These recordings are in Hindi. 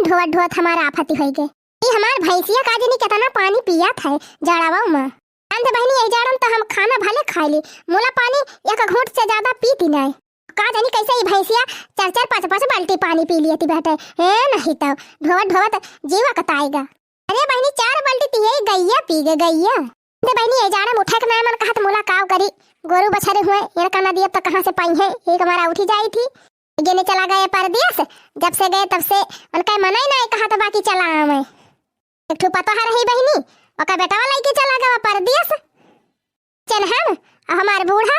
ढोवत ढोवत हमारा आफत हो गए। ये हमार भैंसिया का जनी कितना पानी पिया था जड़ावा में। अंत बहनी यही जाड़म तो हम खाना भले खाई ली, मोला पानी एक घूंट से ज्यादा पीती नहीं। का जानी कैसे ये भैंसिया 4-4 5-5 बाल्टी पानी पी लिया थी बेटे। है नहीं तो ढोवत ढोवत जीवा कताएगा। अरे बहनी 4 बाल्टी थी यही गैया पी गए गैया। अंत बहनी यही जाड़म उठे के ना मन कहा मोला काव करी, गोरू बछड़े हुए ये कना दिया तो कहां से पाई है। एक हमारा उठी जाई थी गेने चला गए परदेस। जब से गए तब से उनका मना ही नहीं कहा तो बाकी चला मैं। एक ठो पता है रही बहनी ओका बेटा वाला के चला गया परदेस। चल हम हमार बूढ़ा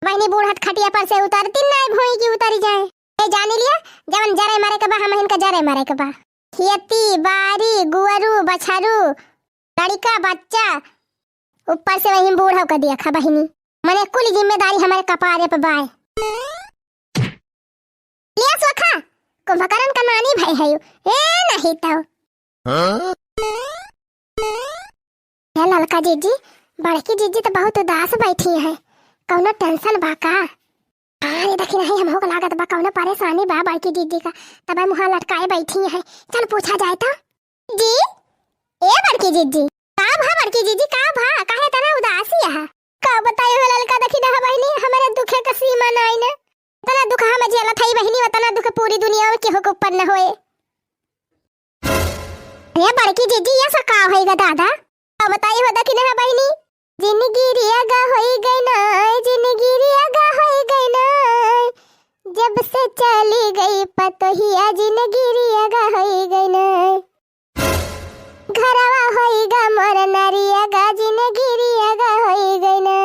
बहनी बूढ़ा खटिया पर से उतरती नहीं भोई की उतरी जाए। ए जानी लिया जवन जरे मारे के बा हम इनका जरे मारे के बा। खेती बाड़ी गुअरू बछरू लड़का बच्चा ऊपर से वही बूढ़ा का दिया खा बहनी। मने कुल जिम्मेदारी हमारे कपारे पे बाय लिया सोखा कुंभकर्ण का नानी भाई है ए नहीं तो ये ललका जीजी बड़की जीजी तो बहुत उदास बैठी है। कौनो टेंशन बा का? अरे देखी नहीं हम होग लागत बा कौनो परेशानी बा बड़की जीजी का तब मुंह लटकाए बैठी है। चल पूछा जाए तो जी ए बड़की जीजी का भा बड़की जीजी का भा काहे तना उदासी है का बताई हो ललका देखी ना बहनी हमारे दुखे का सीमा नहीं ना। तना दुख हम झेला थई बहनी वतना दुख पूरी दुनिया में केहो को ऊपर न होए। ये बड़की जीजी ये सा का होएगा दादा का बताई हो देखी ना बहनी। जिंदगी रियागा होई गई ना जिंदगी रियागा होई गई ना जब से चली गई पतोहिया जिंदगी रियागा होई गई ना घरवा होईगा मोर नरियागा जिंदगी रियागा होई गई ना।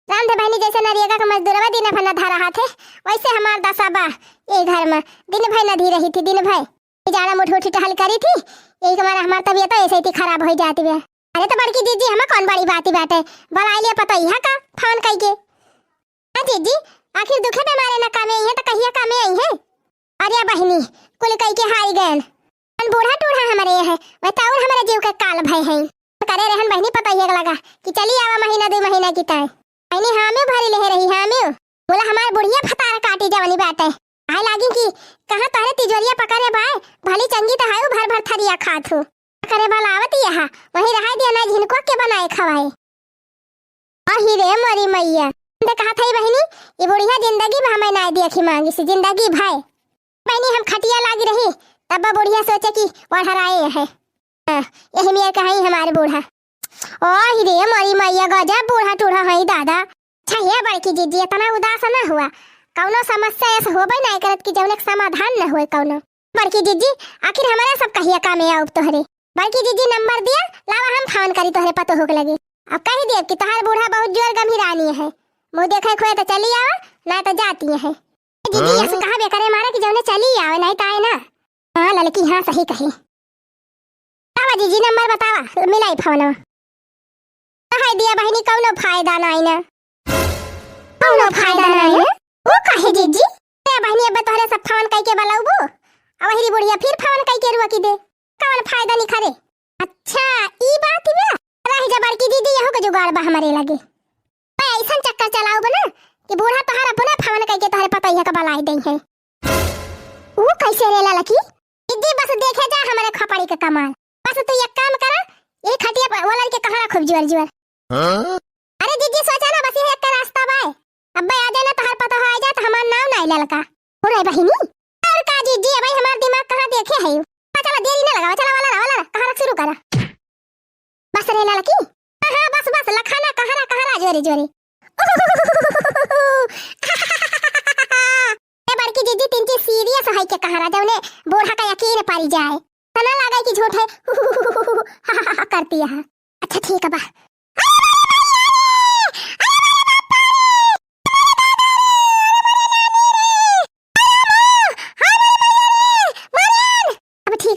रामदेव बहनी जैसे नरियागा का मजदूरवा दिन भर न धा रहा थे वैसे हमार दशा बा ये घर में दिन भर न धी रही थी। दिन भर जाड़ा मुठ उठी टहल करी थी यही हमारा हमार तबीयत ऐसे ही खराब हो जाती है। अरे तो बड़की जीजी हमें कौन बड़ी बात बैठे भला लिया पता यहाँ का फोन कई के जीजी आखिर दुखे बीमारे न कामे आई है तो कहिया कामे आई है। अरे बहनी कुल कई के हाई गए बूढ़ा टूढ़ा हमारे है वह ताउर हमारे जीव का काल भाई है करे रहन बहनी पता ही लगा कि चली आवा महीना 2 महीना की तय बहनी हामी भरी ले रही हामी बोला हमारे बुढ़िया फतार काटी जवानी बात है आए लागी कि कहां तारे तिजोरिया पकड़े भाई भली चंगी तो हाउ भर भर थरिया खात हो करे वाला आवत यहाँ वही रहा दिया ना झिनको के बनाए खवाए। अही रे मरी मैया दे कहा थई बहनी ये बुढ़िया जिंदगी में हमें ना दिया खी मांगी सी जिंदगी भाई बहनी हम खटिया लागी रही तब बुढ़िया सोचे कि बढ़ाए है यही में कहीं हमारे बूढ़ा। अही रे मरी मैया गजब बूढ़ा टूढ़ा है दादा। अच्छा ये बड़की जीजी इतना उदास ना हुआ कौनो समस्या ऐसा होबे नहीं करत कि जौन एक समाधान न होए कौनो। बड़की जीजी आखिर हमारा सब कहिया कामे आउ तोहरे बड़की जीजी नंबर दिया लावा हम फोन करी तोहरे पतो होके लगे। अब कह दिए कि तोहार बूढ़ा बहुत जोर गंभीरानी है मुंह देखे खोए तो चली आवा ना तो जाती है। जीजी ऐसे कहा बेकरे मारे कि जौने चली आवे नहीं तो आए ना। हां लड़की हां सही कही। बाबा जीजी नंबर बतावा मिलाई फोन कह दिया बहनी कौनो फायदा नहीं ना कौनो फायदा नहीं ओ कहे जीजी ए बहनी अब तोहरे सब फोन कई के बलाऊबो अब वही बुढ़िया फिर फोन कई के रुआ की दे कौन फायदा नहीं खरे। अच्छा ई बात बा रह जा बड़की दीदी यहो के जुगाड़ बा हमारे लगे मैं ऐसा चक्कर चलाऊ बना कि बूढ़ा तोहरा पुनः फोन कई के तोहरे पता ही का बलाई दई है। वो कैसे रे लड़की दीदी बस देखे जा हमारे खपड़ी का कमाल बस तू एक काम कर ये खटिया पर वाला के कहां खूब जुअर जुअर। अरे दीदी सोचा ना बस ये एक रास्ता बा अब आ जाना तोहर पता हो आ जा तो हमार नाम नहीं ललका हो रे बहिनी और का जीजी भाई हमार दिमाग कहां देखे है। चलो देरी न लगाओ चलो वाला कहां शुरू करा बस रे लड़की हां बस बस लखाना कहां जोरी जोरी ए बड़की जीजी तीन चीज सीरियस है के कहां जौने बूढ़ा का यकीन पारी जाए तना लगा कि झूठ है करती है। अच्छा ठीक है बा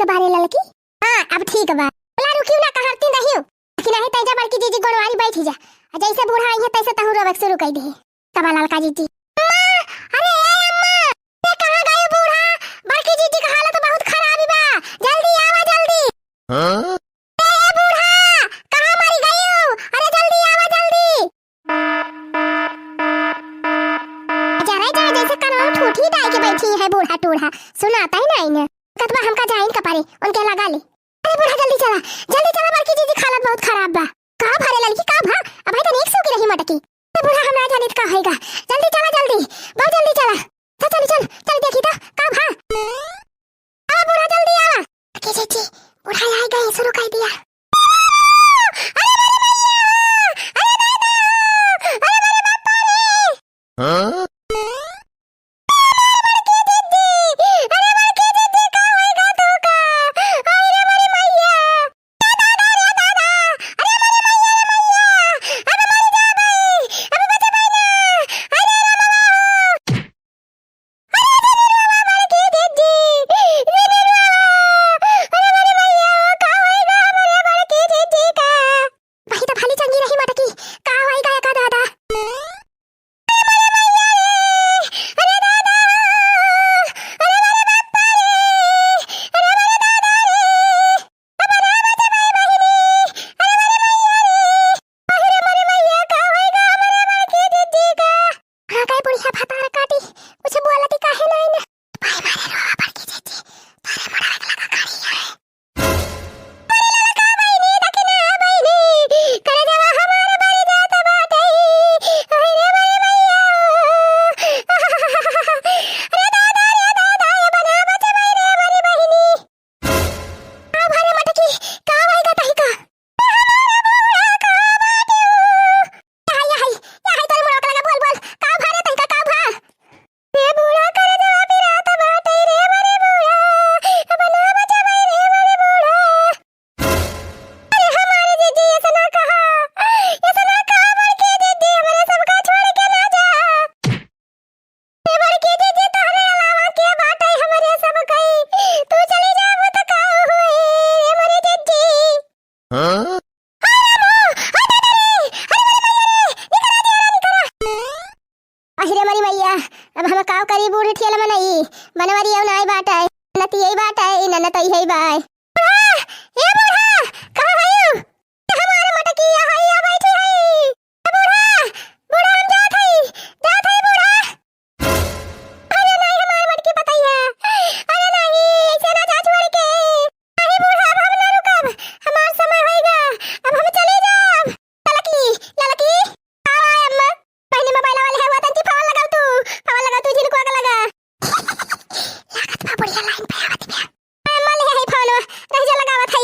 बारे लड़की हां अब ठीक बा बोला रुकियो ना कहरती नहीं कि नहीं तैजा बड़की जीजी गोड़वारी बैठी जा जैसे बूढ़ा आई है तैसे तहु रोवे शुरू कर दे कबा ललका जीजी अरे अम्मा ये कहां गए बूढ़ा बड़की जीजी का हालत बहुत खराब बा जल्दी आवा जल्दी ए बूढ़ा कहां मर गई हो अरे जल्दी आवा जल्दी जरा जैसे कनाऊ ठूठी डाल के बैठी है बूढ़ा टूढ़ा सुनाता ही नहीं ना कतबा हमका जाइन कपारी उनके लगा ले। अरे बूढ़ा जल्दी चला बड़की जीजी हालत बहुत खराब बा। का भरे लड़की का भा अब भाई तो नीक सो की रही मटकी। अरे बूढ़ा हमरा जानित का होएगा जल्दी बहुत जल्दी चला चल देखी तो का भा। अब बूढ़ा जल्दी आ की जीजी बूढ़ा आ गए शुरू कर दिया। अरे मेरी मैया अरे दादा अरे मेरे बापा रे हां अब हम काव करी बूढ़ ठेला मनई बनवारी औ नाई बाटा नती यही बाटा न तई है बाय। ए बूढ़ा कहां है हमारे मटकी यहां आ बैठी है। बूढ़ा हम जात है बूढ़ा। अरे नहीं हमारे मटकी पतैया अरे नहीं ऐसे ना जा छोड़ के। अरे बूढ़ा अब हम ना रुकब हमार समय होएगा अब हम चले जाब। ललकी आवा अम्मा पहले मोबाइल वाले है वो तंती फोन लगाओ तू जिनको आग लगा लागत बा बढ़िया लाइन पे आवत बा। अम्मा ले है फोन रह जा लगावत है।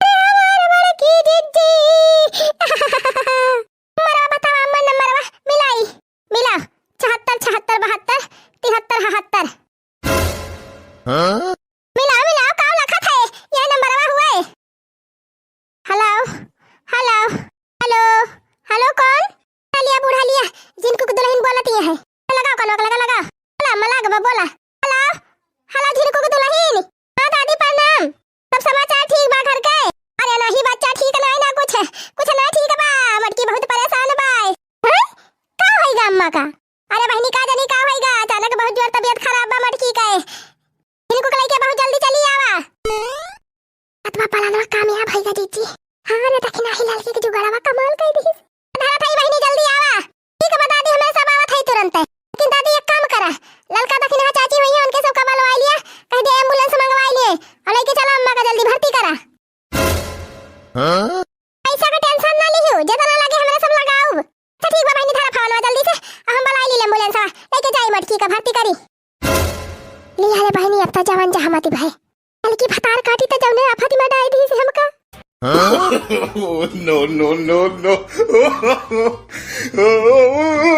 हमारे बड़की दीदी मरा बतावा अम्मा नंबरवा मिला 74 72 73 73 हां मिला का लखत है ये नंबरवा हुआ है। हेलो कौन लिया बूढ़ा लिया जिनको दुल्हन बोलती है लगाओ कनक लगा बोला मलाग बा बोला हेलो जिनको दुल्हन। हां दादी प्रणाम सब समाचार ठीक बा घर के। अरे नहीं बच्चा ठीक नहीं ना कुछ ना ठीक बा मटकी बहुत परेशान बा। हैं का होइगा अम्मा का। अरे बहनी का जानी का होइगा अचानक बहुत जोर तबीयत खराब बा मटकी के इनको के लेके बहुत जल्दी चली आवा। अतवा पालनवा कामयाब होइगा जीजी। हां रे देखना ही लड़की के जुगाड़वा कमाल कर दी। धारा भाई बहनी जल्दी आवा ठीक बता दी हमें सब आवत है तुरंत। लेकिन दादी एक काम करा ललका दखिना चाची हुई है उनके सब का बुलवा लिया कह दे एम्बुलेंस मंगवा लिए और लेके चला अम्मा का जल्दी भर्ती करा। हां पैसा का टेंशन ना लियो जितना लगे हमरे सब लगाओ। अच्छा ठीक बा बहनी धारा फोनवा जल्दी से हम बुला ली एम्बुलेंस लेके जाई मटकी का भर्ती करी। लिया रे बहनी अब त जवान जहामती भाई लड़की फतार काटी त जौने आफत में डाई दी से हमका। No.